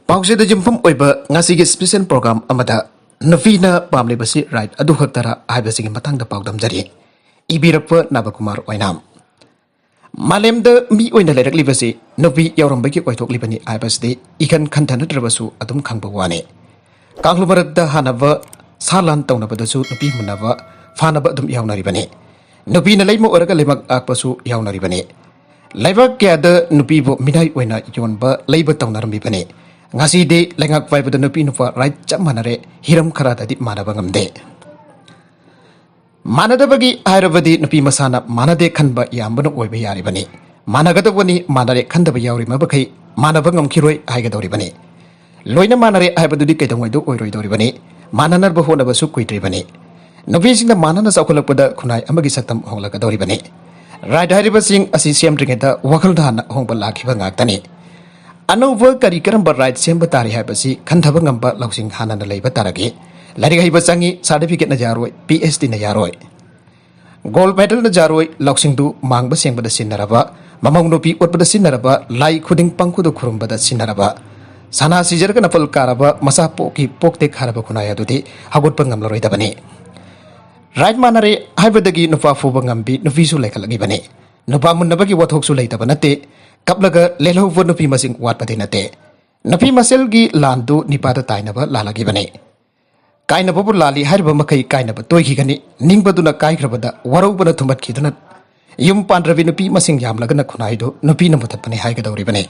ꯄꯥꯎꯁꯦꯗ ꯌꯨꯝꯐꯝ ꯑꯣꯏꯕ ꯉꯁꯤꯒꯤ ꯁ꯭ꯄꯦꯁꯤꯌꯦꯜ ꯄ꯭ꯔꯣꯒ꯭ꯔꯥꯝ ꯑꯃꯗ ꯅꯨꯄꯤꯅ ꯄꯥꯝꯂꯤꯕꯁꯤ ꯔꯥꯏꯠ ꯑꯗꯨ ꯈꯛꯇꯔ ꯍꯥꯏꯕꯁꯤꯒꯤ ꯃꯇꯥꯡꯗ ꯄꯥꯎꯗꯝꯖꯔꯤ ꯏꯕꯤꯔꯛꯄ ꯅꯕꯀꯨꯃꯥꯔ ꯑꯣꯏꯅꯥꯝ ꯃꯥꯂꯦꯝꯗ ꯃꯤ ꯑꯣꯏꯅ ꯂꯩꯔꯛꯂꯤꯕꯁꯤ ꯅꯨꯄꯤ ꯌꯥꯎꯔꯝꯕꯒꯤ ꯑꯣꯏꯊꯣꯛꯂꯤꯕꯅꯤ ꯍꯥꯏꯕꯁꯤꯗꯤ ꯏꯈꯟ ꯈꯟꯊꯅꯗ꯭ꯔꯕꯁꯨ ꯑꯗꯨꯝ ꯈꯪꯕ ꯋꯥꯅꯤ ꯀꯥꯡꯂꯨꯞ ꯃꯔꯛꯇ ꯍꯥꯟꯅꯕ ꯁꯥ ꯂꯥꯟ ꯇꯧꯅꯕꯗꯁꯨ ꯅꯨꯄꯤ ꯃꯨꯟꯅꯕ ꯐꯥꯅꯕ ꯑꯗꯨꯝ ꯌꯥꯎꯅꯔꯤꯕꯅꯤ ꯅꯨꯄꯤꯅ ꯂꯩꯃ ꯑꯣꯏꯔꯒ ꯂꯩꯃꯛ ꯉꯥꯛꯄꯁꯨ ꯌꯥꯎꯅꯔꯤꯕꯅꯤ ꯂꯩꯕꯥꯛ ꯀꯌꯥꯗ ꯅꯨꯄꯤꯕꯨ ꯃꯤꯅꯥꯏ ꯑꯣꯏꯅ ꯌꯣꯟꯕ ꯂꯩꯕ ꯇꯧꯅꯔꯝꯃꯤꯕꯅꯤ ꯉꯁꯤꯗꯤ ꯂꯩꯉꯥꯛ ꯄꯥꯏꯕꯗ ꯅꯨꯄꯤ ꯅꯨꯄꯥ ꯔꯥꯏꯠ ꯆꯞ ꯃꯥꯟꯅꯔꯦ ꯍꯤꯔꯝ ꯈꯔꯗꯗꯤ ꯃꯥꯟꯅꯕ ꯉꯝꯗꯦ ꯃꯥꯟꯅꯗꯕꯒꯤ ꯍꯥꯏꯔꯕꯗꯤ ꯅꯨꯄꯤ ꯃꯁꯥꯅ ꯃꯥꯟꯅꯗꯦ ꯈꯟꯕ ꯌꯥꯝꯕꯅ ꯑꯣꯏꯕ ꯌꯥꯔꯤꯕꯅꯤ ꯃꯥꯟꯅꯒꯗꯧꯕꯅꯤ ꯃꯥꯟꯅꯔꯦ ꯈꯟꯗꯕ ꯌꯥꯎꯔꯤꯃꯈꯩ ꯃꯥꯟꯅꯕ ꯉꯝꯈꯤꯔꯣꯏ ꯍꯥꯏꯒꯗꯧꯔꯤꯕꯅꯤ ꯂꯣꯏꯅ ꯃꯥꯟꯅꯔꯦ ꯍꯥꯏꯕꯗꯨꯗꯤ ꯀꯩꯗꯧꯉꯩꯗ ꯑꯣꯏꯔꯣꯏꯗꯧꯔꯤꯕꯅꯤ ꯃꯥꯟꯅꯅꯕ ꯍꯣꯠꯅꯕꯁꯨ ꯀꯨꯏꯗ꯭ꯔꯤꯕꯅꯤ ꯅꯨꯄꯤꯁꯤꯡꯅ ꯃꯥꯟꯅꯅ ꯆꯥꯎꯈꯠꯂꯛꯄꯗ ꯈꯨꯟꯅꯥꯏ ꯑꯃꯒꯤ ꯁꯛꯇꯝ ꯍꯣꯡꯂꯛꯀꯗꯧꯔꯤꯕꯅꯤ ꯔꯥꯏꯠ ꯍꯥꯏꯔꯤꯕꯁꯤꯡ ꯑꯁꯤ ꯁꯦꯝꯗ꯭ꯔꯤꯉꯩꯗ ꯋꯥꯈꯜꯗ ꯍꯥꯟꯅ ꯑꯍꯣꯡꯕ ꯂꯥꯛꯈꯤꯕ ꯉꯥꯛꯇꯅꯤ ꯑꯅꯧꯕ ꯀꯔꯤ ꯀꯔꯝꯕ ꯔꯥꯏꯠ ꯁꯦꯝꯕ ꯇꯥꯔꯤ ꯍꯥꯏꯕꯁꯤ ꯈꯟꯊꯕ ꯉꯝꯕ ꯂꯧꯁꯤꯡ ꯍꯥꯟꯅꯅ ꯂꯩꯕ ꯇꯥꯔꯒꯤ ꯂꯥꯏꯔꯤꯛ ꯍꯩꯕ ꯆꯪꯏ ꯁꯥꯔꯇꯤꯐꯤꯀꯦꯠꯅ ꯌꯥꯔꯣꯏ PhDꯅ ꯌꯥꯔꯣꯏ ꯒꯣꯜ ꯃꯦꯗꯜꯅ ꯌꯥꯔꯣꯏ ꯂꯧꯁꯤꯡꯗꯨ ꯃꯥꯡꯕ ꯁꯦꯡꯕꯗ ꯁꯤꯟꯅꯔꯕ ꯃꯃꯧ ꯅꯨꯄꯤ ꯑꯣꯠꯄꯗ ꯁꯤꯟꯅꯔꯕ ꯂꯥꯏ ꯈꯨꯗꯤꯡ ꯄꯪꯈꯨꯗ ꯈꯨꯔꯨꯝꯕꯗ ꯁꯤꯟꯅꯔꯕ ꯁꯅꯥ ꯁꯤꯖꯔꯒ ꯅꯄꯜ ꯀꯥꯔꯕ ꯃꯆꯥ ꯄꯣꯛꯀꯤ ꯄꯣꯛꯇꯦꯛ ꯍꯥꯏꯔꯕ ꯈꯨꯟꯅꯥꯏ ꯑꯗꯨꯗꯤ ꯍꯧꯒꯠꯄ ꯉꯝꯂꯔꯣꯏꯗꯕꯅꯤ ꯔꯥꯏꯠ ꯃꯥꯟꯅꯔꯦ ꯍꯥꯏꯕꯗꯒꯤ ꯅꯨꯄꯥ ꯐꯨꯕ ꯉꯝꯕꯤ ꯅꯨꯄꯤꯁꯨ ꯂꯩꯈꯠꯂꯛꯂꯤꯕꯅꯤ ꯅꯨꯄꯥ ꯃꯨꯟꯅꯕꯒꯤ ꯋꯥꯊꯣꯛꯁꯨ ꯂꯩꯇꯕ ꯅꯠꯇꯦ ꯀꯞꯂꯒ ꯂꯦꯜꯍꯧꯕ ꯅꯨꯄꯤ ꯃꯁꯤꯡ ꯋꯥꯠꯄꯗꯤ ꯅꯠꯇꯦ ꯅꯨꯄꯤ ꯃꯁꯦꯜꯒꯤ ꯂꯥꯟꯗꯨ ꯅꯤꯄꯥꯗ ꯇꯥꯏꯅꯕ ꯂꯥꯜꯂꯒꯤꯕꯅꯤ ꯀꯥꯏꯅꯕꯕꯨ ꯂꯥꯜꯂꯤ ꯍꯥꯏꯔꯤꯕ ꯃꯈꯩ ꯀꯥꯏꯅꯕ ꯇꯣꯏꯈꯤꯒꯅꯤ ꯅꯤꯡꯕꯗꯨꯅ ꯀꯥꯏꯈ꯭ꯔꯕꯗ ꯋꯥꯔꯧꯕꯅ ꯊꯨꯝꯍꯠꯈꯤꯗꯨꯅ ꯌꯨꯝ ꯄꯥꯟꯗ꯭ꯔꯕꯤ ꯅꯨꯄꯤ ꯃꯁꯤꯡ ꯌꯥꯝꯂꯒꯅ ꯈꯨꯟꯅꯥꯏꯗꯨ ꯅꯨꯄꯤꯅ ꯃꯨꯊꯠꯄꯅꯤ ꯍꯥꯏꯒꯗꯧꯔꯤꯕꯅꯤ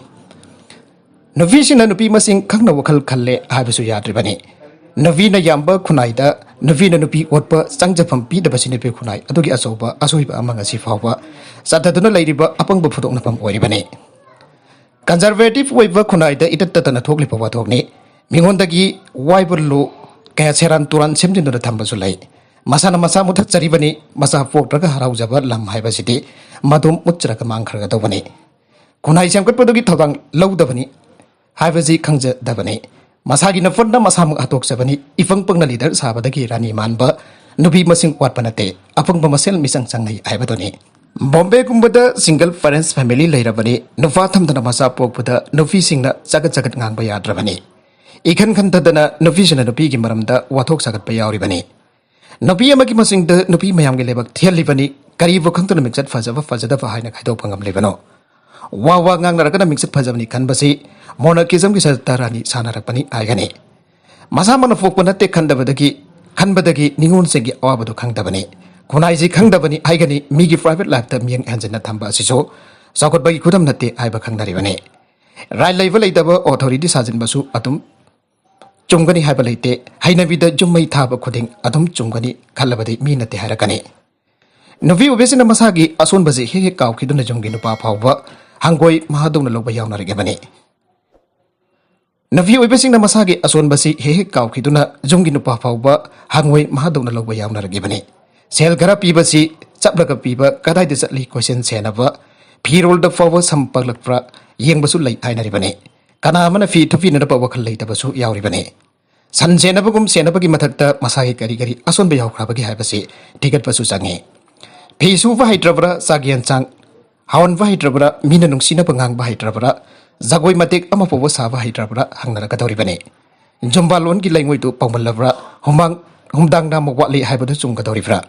ꯅꯨꯄꯤꯁꯤꯡꯅ ꯅꯨꯄꯤ ꯃꯁꯤꯡ ꯈꯪꯅ ꯋꯥꯈꯜ ꯈꯜꯂꯦ ꯍꯥꯏꯕꯁꯨ ꯌꯥꯗ꯭ꯔꯤꯕꯅꯤ ꯅꯨꯄꯤꯅ ꯌꯥꯝꯕ ꯈꯨꯟꯅꯥꯏꯗ ꯅꯨꯄꯤꯅ ꯅꯨꯄꯤ ꯑꯣꯠꯄ ꯆꯪꯖꯐꯝ ꯄꯤꯗꯕꯁꯤ ꯅꯨꯄꯤ ꯈꯨꯟꯅꯥꯏ ꯑꯗꯨꯒꯤ ꯑꯆꯧꯕ ꯑꯁꯣꯏꯕ ꯑꯃ ꯉꯁꯤ ꯐꯥꯎꯕ ꯆꯠꯊꯗꯨꯅ ꯂꯩꯔꯤꯕ ꯑꯄꯪꯕ ꯐꯨꯗꯣꯛꯅꯐꯝ ꯑꯣꯏꯔꯤꯕꯅꯤ ꯀꯟꯖꯔꯚꯦꯇꯤꯚ ꯑꯣꯏꯕ ꯈꯨꯟꯅꯥꯏꯗ ꯏꯇꯠ ꯇꯠꯇꯅ ꯊꯣꯛꯂꯤꯕ ꯋꯥꯊꯣꯛꯅꯤ ꯃꯤꯉꯣꯟꯗꯒꯤ ꯋꯥꯏꯕ ꯂꯨ ꯀꯌꯥ ꯁꯦꯔꯥꯟ ꯇꯨꯔꯥꯟ ꯁꯦꯝꯖꯤꯟꯗꯨꯅ ꯊꯝꯕꯁꯨ ꯂꯩ ꯃꯁꯥꯅ ꯃꯁꯥ ꯃꯨꯊꯠꯆꯔꯤꯕꯅꯤ ꯃꯁꯥ ꯄꯣꯛꯇ꯭ꯔꯒ ꯍꯔꯥꯎꯖꯕ ꯂꯝ ꯍꯥꯏꯕꯁꯤꯗꯤ ꯃꯗꯨꯝ ꯃꯨꯠꯆꯔꯒ ꯃꯥꯡꯈ꯭ꯔꯒꯗꯧꯕꯅꯤ ꯈꯨꯟꯅꯥꯏ ꯁꯦꯝꯒꯠꯄꯗꯨꯒꯤ ꯊꯧꯗꯥꯡ ꯂꯧꯗꯕꯅꯤ ꯍꯥꯏꯕꯁꯤ ꯈꯪꯖꯗꯕꯅꯤ ꯃꯁꯥꯒꯤ ꯅꯐꯟꯅ ꯃꯁꯥꯃꯛ ꯍꯥꯠꯇꯣꯛꯆꯕꯅꯤ ꯏꯐꯪ ꯄꯪꯅ ꯂꯤꯗꯔ ꯁꯥꯕꯗꯒꯤ ꯔꯥꯅꯤ ꯃꯥꯟꯕ ꯅꯨꯄꯤ ꯃꯁꯤꯡ ꯋꯥꯠꯄ ꯅꯠꯇꯦ ꯑꯄꯪꯕ ꯃꯁꯦꯜ ꯃꯤꯆꯪ ꯆꯪꯅꯩ ꯍꯥꯏꯕꯗꯨꯅꯤ ꯕꯣꯝꯕꯦꯒꯨꯝꯕꯗ ꯁꯤꯡꯒꯜ ꯄꯦꯔꯦꯟꯁ ꯐꯦꯃꯤꯂꯤ ꯂꯩꯔꯕꯅꯤ ꯅꯨꯄꯥ ꯊꯝꯗꯅ ꯃꯆꯥ ꯄꯣꯛꯄꯗ ꯅꯨꯄꯤꯁꯤꯡꯅ ꯆꯒꯠ ꯆꯒꯠ ꯉꯥꯡꯕ ꯌꯥꯗ꯭ꯔꯕꯅꯤ ꯏꯈꯟ ꯈꯟꯊꯗꯅ ꯅꯨꯄꯤꯁꯤꯡꯅ ꯅꯨꯄꯤꯒꯤ ꯃꯔꯝꯗ ꯋꯥꯊꯣꯛ ꯁꯥꯒꯠꯄ ꯌꯥꯎꯔꯤꯕꯅꯤ ꯅꯨꯄꯤ ꯑꯃꯒꯤ ꯃꯁꯤꯡꯗ ꯅꯨꯄꯤ ꯃꯌꯥꯝꯒꯤ ꯂꯩꯕꯛ ꯊꯦꯜꯂꯤꯕꯅꯤ ꯀꯔꯤꯕꯨ ꯈꯪꯗꯅ ꯃꯤꯡꯆꯠ ꯐꯖꯕ ꯐꯖꯗꯕ ꯍꯥꯏꯅ ꯈꯥꯏꯗꯣꯛꯄ ꯉꯝꯂꯤꯕꯅꯣ ꯋꯥ ꯉꯥꯡꯅꯔꯒꯅ ꯃꯤꯡꯆꯠ ꯐꯖꯕꯅꯤ ꯈꯟꯕꯁꯤ ꯃꯣꯅꯔꯀꯤꯖꯝꯒꯤ ꯁꯔꯇꯥꯔꯥꯅꯤ ꯁꯥꯟꯅꯔꯛꯄꯅꯤ ꯍꯥꯏꯒꯅꯤ ꯃꯁꯥꯃꯛꯅ ꯄꯣꯛꯄ ꯅꯠꯇꯦ ꯈꯟꯕꯗꯒꯤ ꯅꯤꯉꯣꯜꯁꯤꯡꯒꯤ ꯑꯋꯥꯕꯗꯨ ꯈꯪꯗꯕꯅꯤ ꯈꯨꯟꯅꯥꯏꯁꯤ ꯈꯪꯗꯕꯅꯤ ꯍꯥꯏꯒꯅꯤ ꯃꯤꯒꯤ ꯄ꯭ꯔꯥꯏꯚꯦꯠ ꯂꯥꯏꯐꯇ ꯃꯤꯠꯌꯦꯡ ꯍꯟꯖꯤꯟꯅ ꯊꯝꯕ ꯑꯁꯤꯁꯨ ꯆꯥꯎꯈꯠꯄꯒꯤ ꯈꯨꯗꯝ ꯅꯠꯇꯦ ꯍꯥꯏꯕ ꯈꯪꯅꯔꯤꯕꯅꯤ ꯔꯥꯏꯠ ꯂꯩꯕ ꯂꯩꯇꯕ ꯑꯣꯊꯣꯔꯤꯇꯤ ꯁꯥꯖꯤꯟꯕꯁꯨ ꯑꯗꯨꯝ ꯆꯨꯝꯒꯅꯤ ꯍꯥꯏꯕ ꯂꯩꯇꯦ ꯍꯩꯅꯕꯤꯗ ꯖꯨꯝꯃꯩ ꯊꯥꯕ ꯈꯨꯗꯤꯡ ꯑꯗꯨꯝ ꯆꯨꯝꯒꯅꯤ ꯈꯜꯂꯕꯗꯤ ꯃꯤ ꯅꯠꯇꯦ ꯍꯥꯏꯔꯛꯀꯅꯤ ꯅꯨꯄꯤ ꯑꯣꯏꯕꯁꯤꯅ ꯃꯁꯥꯒꯤ ꯑꯁꯣꯟꯕꯁꯤ ꯍꯦꯛ ꯍꯦꯛ ꯀꯥꯎꯈꯤꯗꯨꯅ ꯌꯨꯝꯒꯤ ꯅꯨꯄꯥ ꯐꯥꯎꯕ ꯍꯪꯒꯣꯏ ꯃꯍꯥꯗꯧꯅ ꯂꯧꯕ ꯌꯥꯎꯅꯔꯤꯕꯅꯤ ꯅꯨꯄꯤ ꯑꯣꯏꯕꯁꯤꯡꯅ ꯃꯁꯥꯒꯤ ꯑꯁꯣꯟꯕꯁꯤ ꯍꯦꯛ ꯍꯦꯛ ꯀꯥꯎꯈꯤꯗꯨꯅ ꯌꯨꯝꯒꯤ ꯅꯨꯄꯥ ꯐꯥꯎꯕ ꯍꯪꯒꯣꯏ ꯃꯍꯥꯗꯧꯅ ꯂꯧꯕ ꯌꯥꯎꯅꯔꯤꯕꯅꯤ ꯁꯦꯜ ꯈꯔ ꯄꯤꯕꯁꯤ ꯆꯞꯂꯒ ꯄꯤꯕ ꯀꯗꯥꯏꯗ ꯆꯠꯂꯤ ꯀꯣꯏꯁꯦꯟ ꯁꯦꯟꯅꯕ ꯐꯤꯔꯣꯜꯗ ꯐꯥꯎꯕ ꯁꯝ ꯄꯛꯂꯛꯄ꯭ꯔꯥ ꯌꯦꯡꯕꯁꯨ ꯂꯩ ꯍꯥꯏꯅꯔꯤꯕꯅꯤ ꯀꯅꯥ ꯑꯃꯅ ꯐꯤ ꯊꯨꯞꯄꯤꯅꯅꯕ ꯋꯥꯈꯜ ꯂꯩꯇꯕꯁꯨ ꯌꯥꯎꯔꯤꯕꯅꯤ ꯁꯟ ꯁꯦꯟꯅꯕꯒꯨꯝ ꯁꯦꯟꯅꯕꯒꯤ ꯃꯊꯛꯇ ꯃꯁꯥꯒꯤ ꯀꯔꯤ ꯑꯁꯣꯟꯕ ꯌꯥꯎꯈ꯭ꯔꯕꯒꯦ ꯍꯥꯏꯕꯁꯤ ꯊꯤꯒꯠꯄꯁꯨ ꯆꯪꯏ ꯐꯤ ꯁꯨꯕ ꯍꯩꯇ꯭ꯔꯕ꯭ꯔꯥ ꯆꯥꯛ ꯌꯦꯟꯁꯥꯡ ꯍꯥꯎꯍꯟꯕ ꯍꯩꯇ꯭ꯔꯕ꯭ꯔꯥ ꯃꯤꯅ ꯅꯨꯡꯁꯤꯅꯕ ꯉꯥꯡꯕ ꯍꯩꯇ꯭ꯔꯕ꯭ꯔꯥ ꯖꯒꯣꯏ ꯃꯇꯦꯛ ꯑꯃ ꯐꯥꯎꯕ ꯁꯥꯕ ꯍꯩꯇ꯭ꯔꯕ꯭ꯔꯥ ꯍꯪꯅꯔꯛꯀꯗꯧꯔꯤꯕꯅꯤ ꯖꯨꯝꯕꯥ ꯂꯣꯟꯒꯤ ꯂꯩꯉꯣꯏꯗꯨ ꯄꯥꯎꯃꯜꯂꯕ꯭ꯔꯥ ꯍꯨꯝꯗꯥꯡ ꯅꯥꯝꯃ ꯋꯥꯠꯂꯤ ꯍꯥꯏꯕꯗꯨ ꯆꯨꯝꯒꯗꯧꯔꯤꯕ꯭ꯔꯥ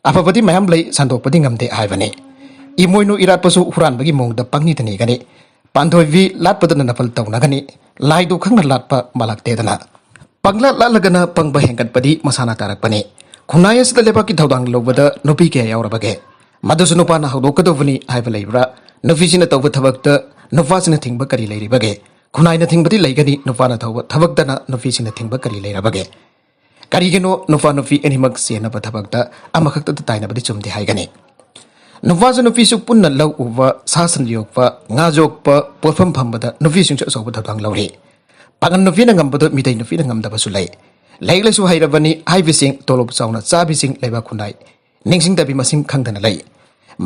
ꯑꯐꯕꯗꯤ ꯃꯌꯥꯝ ꯂꯩ ꯁꯟꯗꯣꯛꯄꯗꯤ ꯉꯝꯗꯦ ꯍꯥꯏꯕꯅꯤ ꯏꯃꯣꯏꯅꯨ ꯏꯔꯥꯠꯄꯁꯨ ꯍꯨꯔꯥꯟꯕꯒꯤ ꯃꯑꯣꯡꯗ ꯄꯪꯅꯤꯇ ꯅꯤꯒꯅꯤ ꯄꯥꯟꯊꯣꯏꯕꯤ ꯂꯥꯠꯄꯗꯅ ꯅꯄꯜ ꯇꯧꯅꯒꯅꯤ ꯂꯥꯏꯗꯨ ꯈꯪꯅ ꯂꯥꯠꯄ ꯃꯥꯜꯂꯛꯇꯦꯗꯅ ꯄꯪꯂꯥꯠ ꯂꯥꯠꯂꯒꯅ ꯄꯪꯕ ꯍꯦꯟꯒꯠꯄꯗꯤ ꯃꯁꯥꯅ ꯇꯥꯔꯛꯄꯅꯤ ꯈꯨꯟꯅꯥꯏ ꯑꯁꯤꯗ ꯂꯩꯕꯥꯛꯀꯤ ꯊꯧꯗꯥꯡ ꯂꯧꯕꯗ ꯅꯨꯄꯤ ꯀꯌꯥ ꯌꯥꯎꯔꯕꯒꯦ ꯃꯗꯨꯁꯨ ꯅꯨꯄꯥꯅ ꯍꯧꯗꯣꯛꯀꯗꯧꯕꯅꯤ ꯍꯥꯏꯕ ꯂꯩꯕ꯭ꯔꯥ ꯅꯨꯄꯤꯁꯤꯅ ꯇꯧꯕ ꯊꯕꯛꯇ ꯅꯨꯄꯥꯁꯤꯅ ꯊꯤꯡꯕ ꯀꯔꯤ ꯂꯩꯔꯤꯕꯒꯦ ꯈꯨꯟꯅꯥꯏꯅ ꯊꯤꯡꯕꯗꯤ ꯂꯩꯒꯅꯤ ꯅꯨꯄꯥꯅ ꯇꯧꯕ ꯊꯕꯛꯇꯅ ꯅꯨꯄꯤꯁꯤꯡꯅ ꯊꯤꯡꯕ ꯀꯔꯤ ꯂꯩꯔꯕꯒꯦ ꯀꯔꯤꯒꯤꯅꯣ ꯅꯨꯄꯥ ꯅꯨꯄꯤ ꯑꯅꯤꯃꯛ ꯆꯦꯟꯅꯕ ꯊꯕꯛꯇ ꯑꯃꯈꯛꯇꯗ ꯇꯥꯏꯅꯕꯗꯤ ꯆꯨꯝꯗꯦ ꯍꯥꯏꯒꯅꯤ ꯅꯨꯄꯥꯁꯨ ꯅꯨꯄꯤꯁꯨ ꯄꯨꯟꯅ ꯂꯧ ꯎꯕ ꯁꯥ ꯁꯟ ꯌꯣꯛꯄ ꯉꯥ ꯌꯣꯛꯄ ꯄꯣꯠꯐꯝ ꯐꯝꯕꯗ ꯅꯨꯄꯤꯁꯤꯡꯁꯨ ꯑꯆꯧꯕ ꯊꯧꯗꯥꯡ ꯂꯧꯔꯤ ꯄꯥꯉꯟ ꯅꯨꯄꯤꯅ ꯉꯝꯕꯗꯨ ꯃꯤꯇꯩ ꯅꯨꯄꯤꯅ ꯉꯝꯗꯕꯁꯨ ꯂꯩ ꯂꯥꯏꯔꯤꯛ ꯂꯥꯏꯁꯨ ꯍꯩꯔꯕꯅꯤ ꯍꯥꯏꯕꯁꯤꯡ ꯇꯣꯂꯣꯞ ꯆꯥꯎꯅ ꯆꯥꯕꯤꯁꯤꯡ ꯂꯩꯕꯥꯛ ꯈꯨꯟꯅꯥꯏ ꯅꯤꯡꯁꯤꯡꯗꯕꯤ ꯃꯁꯤꯡ ꯈꯪꯗꯅ ꯂꯩ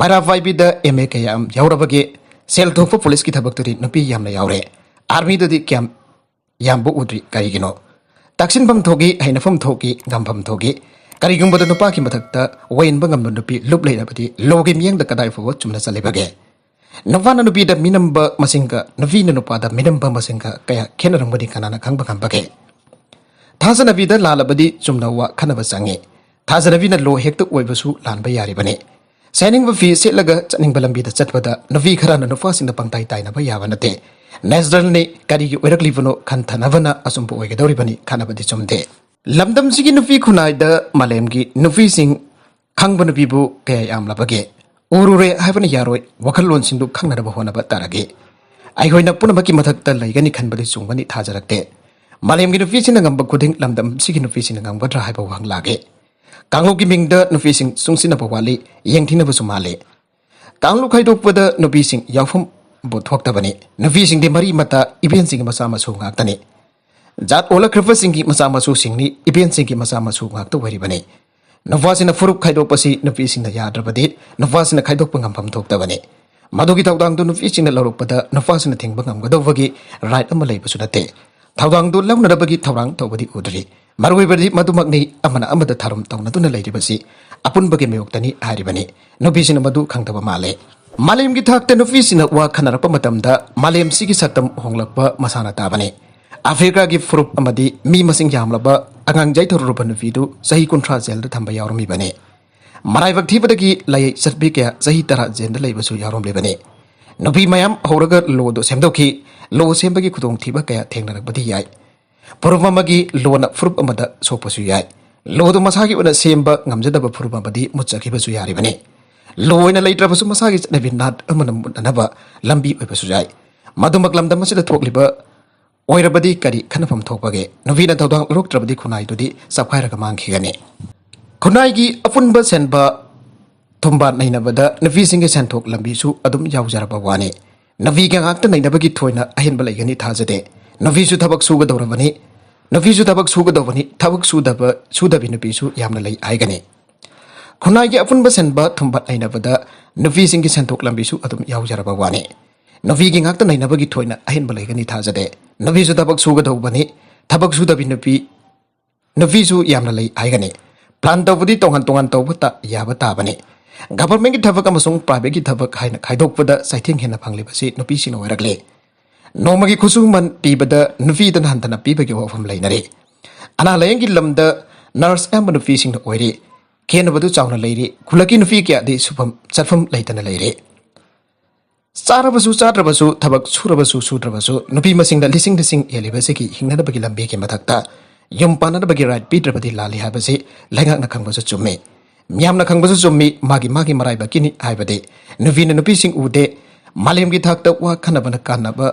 ꯃꯩꯔꯥ ꯄꯥꯏꯕꯤꯗ MA ꯀꯌꯥ ꯌꯥꯎꯔꯕꯒꯦ ꯁꯦꯜ ꯊꯣꯛꯄ ꯄꯨꯂꯤꯁꯀꯤ ꯊꯕꯛꯇꯨꯗꯤ ꯅꯨꯄꯤ ꯌꯥꯝꯅ ꯌꯥꯎꯔꯦ ꯑꯥꯔꯃꯤꯗꯗꯤ ꯀꯌꯥꯝ ꯌꯥꯝꯕ ꯎꯗ꯭ꯔꯤ ꯀꯔꯤꯒꯤꯅꯣ ꯇꯛꯁꯤꯟꯐꯝ ꯊꯣꯛꯏ ꯍꯩꯅꯐꯝ ꯊꯣꯛꯏ ꯉꯝꯐꯝ ꯊꯣꯛꯏ ꯀꯔꯤꯒꯨꯝꯕꯗ ꯅꯨꯄꯥꯒꯤ ꯃꯊꯛꯇ ꯋꯥꯌꯦꯟꯕ ꯉꯝꯕ ꯅꯨꯄꯤ ꯂꯨꯞ ꯂꯩꯔꯕꯗꯤ ꯂꯣꯒꯤ ꯃꯤꯠꯌꯦꯡꯗ ꯀꯗꯥꯏ ꯐꯥꯎꯕ ꯆꯨꯝꯅ ꯆꯠꯂꯤꯕꯒꯦ ꯅꯨꯄꯥꯅ ꯅꯨꯄꯤꯗ ꯃꯤꯅꯝꯕ ꯃꯁꯤꯡꯒ ꯅꯨꯄꯤꯅ ꯅꯨꯄꯥꯗ ꯃꯤꯅꯝꯕ ꯃꯁꯤꯡꯒ ꯀꯌꯥ ꯈꯦꯠꯅꯔꯝꯒꯅꯤ ꯀꯅꯥꯅ ꯈꯪꯕ ꯉꯝꯕꯒꯦ ꯊꯥꯖꯅꯕꯤꯗ ꯂꯥꯜꯂꯕꯗꯤ ꯆꯨꯝꯅ ꯋꯥ ꯈꯟꯅꯕ ꯆꯪꯉꯤ ꯊꯥꯖꯅꯕꯤꯅ ꯂꯣ ꯍꯦꯛꯇ ꯑꯣꯏꯕꯁꯨ ꯂꯥꯟꯕ ꯌꯥꯔꯤꯕꯅꯤ ꯁꯦꯅꯤꯡꯕ ꯐꯤ ꯁꯦꯠꯂꯒ ꯆꯠꯅꯤꯡꯕ ꯂꯝꯕꯤꯗ ꯆꯠꯄꯗ ꯅꯨꯄꯤ ꯈꯔꯅ ꯅꯨꯄꯥꯁꯤꯡꯗ ꯄꯪꯇꯥꯏ ꯇꯥꯏꯅꯕ ꯌꯥꯕ ꯅꯠꯇꯦ ꯅꯦꯆꯔꯦꯜꯅꯤ ꯀꯔꯤꯒꯤ ꯑꯣꯏꯔꯛꯂꯤꯕꯅꯣ ꯈꯟꯊꯅꯕꯅ ꯑꯆꯨꯝꯕ ꯑꯣꯏꯒꯗꯧꯔꯤꯕꯅꯤ ꯈꯟꯅꯕꯗꯤ ꯆꯨꯝꯗꯦ ꯂꯝꯗꯝꯁꯤꯒꯤ ꯅꯨꯄꯤ ꯈꯨꯟꯅꯥꯏꯗ ꯃꯥꯂꯦꯝꯒꯤ ꯅꯨꯄꯤꯁꯤꯡ ꯈꯪꯕ ꯅꯨꯄꯤꯕꯨ ꯀꯌꯥ ꯌꯥꯝꯂꯕꯒꯦ ꯎꯔꯨꯔꯦ ꯍꯥꯏꯕꯅ ꯌꯥꯔꯣꯏ ꯋꯥꯈꯜꯂꯣꯟꯁꯤꯡꯗꯨ ꯈꯪꯅꯅꯕ ꯍꯣꯠꯅꯕ ꯇꯥꯔꯒꯦ ꯑꯩꯈꯣꯏꯅ ꯄꯨꯝꯅꯃꯛꯀꯤ ꯃꯊꯛꯇ ꯂꯩꯒꯅꯤ ꯈꯟꯕꯗꯤ ꯆꯨꯝꯒꯅꯤ ꯊꯥꯖꯔꯛꯇꯦ ꯃꯥꯂꯦꯝꯒꯤ ꯅꯨꯄꯤꯁꯤꯡꯅ ꯉꯝꯕ ꯈꯨꯗꯤꯡ ꯂꯝꯗꯝꯁꯤꯒꯤ ꯅꯨꯄꯤꯁꯤꯡꯅ ꯉꯝꯒꯗ꯭ꯔꯥ ꯍꯥꯏꯕ ꯋꯥꯍꯪ ꯂꯥꯛꯑꯦ ꯀꯥꯡꯂꯨꯞꯀꯤ ꯃꯤꯡꯗ ꯅꯨꯄꯤꯁꯤꯡ ꯆꯨꯡꯁꯤꯟꯅꯕ ꯋꯥꯠꯂꯤ ꯌꯦꯡꯊꯤꯅꯕꯁꯨ ꯃꯥꯜꯂꯤ ꯀꯥꯡꯂꯨꯞ ꯈꯥꯏꯗꯣꯛꯄꯗ ꯅꯨꯄꯤꯁꯤꯡ ꯌꯥꯎꯐꯝꯕꯨ ꯊꯣꯛꯇꯕꯅꯤ ꯅꯨꯄꯤꯁꯤꯡꯗꯤ ꯃꯔꯤ ꯃꯇꯥ ꯏꯕꯦꯟꯁꯤꯡꯒꯤ ꯃꯆꯥ ꯃꯁꯨ ꯉꯥꯛꯇꯅꯤ ꯖꯥꯠ ꯑꯣꯜꯂꯛꯈ꯭ꯔꯕꯁꯤꯡꯒꯤ ꯃꯆꯥ ꯃꯁꯨꯁꯤꯡꯅꯤ ꯏꯕꯦꯟꯁꯤꯡꯒꯤ ꯃꯆꯥ ꯃꯁꯨ ꯉꯥꯛꯇ ꯑꯣꯏꯔꯤꯕꯅꯤ ꯅꯨꯄꯥꯁꯤꯅ ꯐꯨꯔꯨꯞ ꯈꯥꯏꯗꯣꯛꯄꯁꯤ ꯅꯨꯄꯤꯁꯤꯡꯅ ꯌꯥꯗ꯭ꯔꯕꯗꯤ ꯅꯨꯄꯥꯁꯤꯅ ꯈꯥꯏꯗꯣꯛꯄ ꯉꯝꯐꯝ ꯊꯣꯛꯇꯕꯅꯤ ꯃꯗꯨꯒꯤ ꯊꯧꯗꯥꯡꯗꯨ ꯅꯨꯄꯤꯁꯤꯡꯅ ꯂꯧꯔꯛꯄꯗ ꯅꯨꯄꯥꯁꯤꯅ ꯊꯤꯡꯕ ꯉꯝꯒꯗꯧꯕꯒꯤ ꯔꯥꯏꯠ ꯑꯃ ꯂꯩꯕꯁꯨ ꯅꯠꯇꯦ ꯊꯧꯗꯥꯡꯗꯨ ꯂꯧꯅꯅꯕꯒꯤ ꯊꯧꯔꯥꯡ ꯇꯧꯕꯗꯤ ꯎꯗ꯭ꯔꯤ ꯃꯔꯨꯑꯣꯏꯕꯗꯤ ꯃꯗꯨꯃꯛꯅꯤ ꯑꯃꯅ ꯑꯃꯗ ꯊꯥꯔꯨꯝ ꯇꯧꯅꯗꯨꯅ ꯂꯩꯔꯤꯕꯁꯤ ꯑꯄꯨꯟꯕꯒꯤ ꯃꯥꯌꯣꯛꯇꯅꯤ ꯍꯥꯏꯔꯤꯕꯅꯤ ꯅꯨꯄꯤꯁꯤꯡꯅ ꯃꯗꯨ ꯈꯪꯗꯕ ꯃꯥꯜꯂꯦ ꯃꯥꯂꯦꯝꯒꯤ ꯊꯥꯛꯇ ꯅꯨꯄꯤꯁꯤꯡꯅ ꯋꯥ ꯈꯟꯅꯔꯛꯄ ꯃꯇꯝꯗ ꯃꯥꯂꯦꯝꯁꯤꯒꯤ ꯁꯛꯇꯝ ꯍꯣꯡꯂꯛꯄ ꯃꯁꯥꯅ ꯇꯥꯕꯅꯤ ꯑꯐ꯭रिꯀꯥꯒꯤ ꯐꯨꯔꯨꯞ ꯑꯃꯗꯤ ꯃꯤ ꯃꯁꯤꯡ ꯌꯥꯝꯂꯕ ꯑꯉꯥꯡ ꯌꯩꯊꯔꯨꯔꯕ ꯅꯨꯄꯤꯗꯨ ꯆꯍꯤ 30 ꯖꯦꯜꯗ ꯊꯝꯕ ꯌꯥꯎꯔꯝꯃꯤꯕꯅꯤ ꯃꯔꯥꯏꯕꯛ ꯊꯤꯕꯗꯒꯤ ꯂꯩ ꯆꯠꯄꯤ ꯀꯌꯥ ꯆꯍꯤ 10 ꯖꯦꯜꯗ ꯂꯩꯕꯁꯨ ꯌꯥꯎꯔꯝꯂꯤꯕꯅꯤ ꯅꯨꯄꯤ ꯃꯌꯥꯝ ꯍꯧꯔꯒ ꯂꯣꯗꯨ ꯁꯦꯝꯗꯣꯛꯈꯤ ꯂꯣ ꯁꯦꯝꯕꯒꯤ ꯈꯨꯗꯣꯡꯊꯤꯕ ꯀꯌꯥ ꯊꯦꯡꯅꯔꯛꯄꯗꯤ ꯌꯥꯏ ꯐꯨꯔꯨꯞ ꯑꯃꯒꯤ ꯂꯣꯅ ꯐꯨꯔꯨꯞ ꯑꯃꯗ ꯁꯣꯛꯄꯁꯨ ꯌꯥꯏ ꯂꯣꯗꯨ ꯃꯁꯥꯒꯤ ꯑꯣꯏꯅ ꯁꯦꯝꯕ ꯉꯝꯖꯗꯕ ꯐꯨꯔꯨꯞ ꯑꯃꯗꯤ ꯃꯨꯠꯆꯈꯤꯕꯁꯨ ꯌꯥꯔꯤꯕꯅꯤ ꯂꯣ ꯑꯣꯏꯅ ꯂꯩꯇ꯭ꯔꯕꯁꯨ ꯃꯁꯥꯒꯤ ꯆꯠꯅꯕꯤ ꯅꯥꯠ ꯑꯃꯅ ꯃꯨꯠꯅꯅꯕ ꯂꯝꯕꯤ ꯑꯣꯏꯕꯁꯨ ꯌꯥꯏ ꯃꯗꯨꯃꯛ ꯂꯝꯗꯝ ꯑꯁꯤꯗ ꯊꯣꯛꯂꯤꯕ ꯑꯣꯏꯔꯕꯗꯤ ꯀꯔꯤ ꯈꯟꯅꯐꯝ ꯊꯣꯛꯄꯒꯦ ꯅꯨꯄꯤꯅ ꯊꯧꯗꯥꯡ ꯂꯧꯔꯛꯇ꯭ꯔꯕꯗꯤ ꯈꯨꯟꯅꯥꯏꯗꯨꯗꯤ ꯆꯞꯈꯥꯏꯔꯒ ꯃꯥꯡꯈꯤꯒꯅꯤ ꯈꯨꯟꯅꯥꯏꯒꯤ ꯑꯄꯨꯟꯕ ꯁꯦꯟꯕ ꯊꯨꯝꯕꯥ ꯅꯩꯅꯕꯗ ꯅꯨꯄꯤꯁꯤꯡꯒꯤ ꯁꯦꯟꯊꯣꯛ ꯂꯝꯕꯤꯁꯨ ꯑꯗꯨꯝ ꯌꯥꯎꯖꯔꯕ ꯋꯥꯅꯤ ꯅꯨꯄꯤꯒ ꯉꯥꯛꯇ ꯅꯩꯅꯕꯒꯤ ꯊꯣꯏꯅ ꯑꯍꯦꯟꯕ ꯂꯩꯒꯅꯤ ꯊꯥꯖꯗꯦ ꯅꯨꯄꯤꯁꯨ ꯊꯕꯛ ꯁꯨꯒꯗꯧꯔꯕꯅꯤ ꯅꯨꯄꯤꯁꯨ ꯊꯕꯛ ꯁꯨꯒꯗꯧꯕꯅꯤ ꯊꯕꯛ ꯁꯨꯗꯕꯤ ꯅꯨꯄꯤꯁꯨ ꯌꯥꯝꯅ ꯂꯩ ꯍꯥꯏꯒꯅꯤ ꯈꯨꯟꯅꯥꯏꯒꯤ ꯑꯄꯨꯟꯕ ꯁꯦꯟꯕ ꯊꯨꯝꯕ ꯅꯩꯅꯕꯗ ꯅꯨꯄꯤꯁꯤꯡꯒꯤ ꯁꯦꯟꯊꯣꯛ ꯂꯝꯕꯤꯁꯨ ꯑꯗꯨꯝ ꯌꯥꯎꯖꯔꯕ ꯋꯥꯅꯤ ꯅꯨꯄꯤꯒꯤ ꯉꯥꯛꯇ ꯅꯩꯅꯕꯒꯤ ꯊꯣꯏꯅ ꯑꯍꯦꯟꯕ ꯂꯩꯒꯅꯤ ꯊꯥꯖꯗꯦ ꯅꯨꯄꯤꯁꯨ ꯊꯕꯛ ꯁꯨꯒꯗꯧꯕꯅꯤ ꯊꯕꯛ ꯁꯨꯗꯕꯤ ꯅꯨꯄꯤꯁꯨ ꯌꯥꯝꯅ ꯂꯩ ꯍꯥꯏꯒꯅꯤ ꯄ꯭ꯂꯥꯟ ꯇꯧꯕꯗꯤ ꯇꯣꯉꯥꯟ ꯇꯣꯉꯥꯟ ꯇꯧꯕ ꯌꯥꯕ ꯇꯥꯕꯅꯤ ꯒꯚꯔꯟꯃꯦꯟꯠꯀꯤ ꯊꯕꯛ ꯑꯃꯁꯨꯡ ꯄ꯭ꯔꯥꯏꯚꯦꯠꯀꯤ ꯊꯕꯛ ꯍꯥꯏꯅ ꯈꯥꯏꯗꯣꯛꯄꯗ ꯆꯩꯊꯦꯡ ꯍꯦꯟꯅ ꯐꯪꯂꯤꯕꯁꯤ ꯅꯨꯄꯤꯁꯤꯡꯅ ꯑꯣꯏꯔꯛꯂꯤ ꯅꯣꯡꯃꯒꯤ ꯈꯨꯠꯁꯨꯃꯟ ꯄꯤꯕꯗ ꯅꯨꯄꯤꯗꯅ ꯍꯟꯊꯅ ꯄꯤꯕꯒꯤ ꯋꯥꯐꯝ ꯂꯩꯅꯔꯤ ꯑꯅꯥ ꯂꯥꯌꯦꯡꯒꯤ ꯂꯝꯗ ꯅꯔꯁ ꯑꯌꯥꯝꯕ ꯅꯨꯄꯤꯁꯤꯡꯅ ꯑꯣꯏꯔꯤ ꯈꯦꯟꯅꯕꯗꯨ ꯆꯥꯎꯅ ꯂꯩꯔꯤ ꯈꯨꯜꯂꯛꯀꯤ ꯅꯨꯄꯤ ꯀꯌꯥꯗꯤ ꯁꯨꯐꯝ ꯆꯠꯐꯝ ꯂꯩꯇꯅ ꯂꯩꯔꯤ ꯆꯥꯔꯕꯁꯨ ꯆꯥꯗ꯭ꯔꯕꯁꯨ ꯊꯕꯛ ꯁꯨꯔꯕꯁꯨ ꯁꯨꯗ꯭ꯔꯕꯁꯨ ꯅꯨꯄꯤ ꯃꯁꯤꯡꯗ ꯂꯤꯁꯤꯡ ꯍꯦꯜꯂꯤꯕꯁꯤꯒꯤ ꯍꯤꯡꯅꯅꯕꯒꯤ ꯂꯝꯕꯤꯒꯤ ꯃꯊꯛꯇ ꯌꯨꯝ ꯄꯥꯟꯅꯅꯕꯒꯤ ꯔꯥꯏꯠ ꯄꯤꯗ꯭ꯔꯕꯗꯤ ꯂꯥꯜꯂꯤ ꯍꯥꯏꯕꯁꯤ ꯂꯩꯉꯥꯛꯅ ꯈꯪꯕꯁꯨ ꯆꯨꯝꯃꯤ ꯃꯤꯌꯥꯝꯅ ꯈꯪꯕꯁꯨ ꯆꯨꯝꯃꯤ ꯃꯥꯒꯤ ꯃꯔꯥꯏꯕꯛꯀꯤꯅꯤ ꯍꯥꯏꯕꯗꯤ ꯅꯨꯄꯤꯅ ꯅꯨꯄꯤꯁꯤꯡ ꯎꯗꯦ ꯃꯥꯂꯦꯝꯒꯤ ꯊꯥꯛꯇ ꯋꯥ ꯈꯟꯅꯕꯅ ꯀꯥꯟꯅꯕ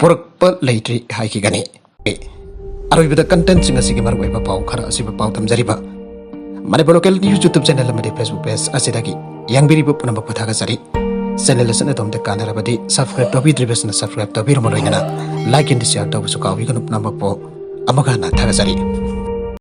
ꯄꯨꯔꯛꯄ ꯂꯩꯇ꯭ꯔꯤ ꯍꯥꯏꯈꯤꯒꯅꯤ ꯑꯔꯣꯏꯕꯗ ꯀꯟꯇꯦꯟꯠꯁꯤꯡ ꯑꯁꯤꯒꯤ ꯃꯔꯨꯑꯣꯏꯕ ꯄꯥꯎ ꯈꯔ ꯑꯁꯤꯕꯨ ꯄꯥꯎ ꯊꯝꯖꯔꯤꯕ Manipur local news YouTube channel ꯑꯃꯗꯤ ꯐꯦꯁꯕꯨꯛ ꯄꯦꯖ ꯑꯁꯤꯗꯒꯤ ꯌꯦꯡꯕꯤꯔꯤꯕ ꯄꯨꯝꯅꯃꯛꯄꯨ ꯊꯥꯒꯠꯆꯔꯤ ꯆꯦꯅꯦꯜ ꯑꯁꯤꯅ ꯑꯗꯣꯝꯗ ꯀꯥꯟꯅꯔꯕꯗꯤ ꯁꯕꯁꯀ꯭ꯔꯥꯏꯕ ꯇꯧꯕꯤꯗ꯭ꯔꯤꯕꯁꯤꯅ ꯁꯕꯁꯀ꯭ꯔꯥꯏꯕ ꯇꯧꯕꯤꯔꯝꯃ ꯂꯣꯏꯅꯅ ꯂꯥꯏꯛ ꯑꯦꯟ ꯁꯤꯌꯔ ꯇꯧꯕꯁꯨ ꯀꯥꯎꯕꯤꯒꯅꯨ ꯄꯨꯝꯅꯃꯛꯄꯨ ꯑꯃꯨꯛ ꯍꯟꯅ ꯊꯥꯒꯠꯆꯔꯤ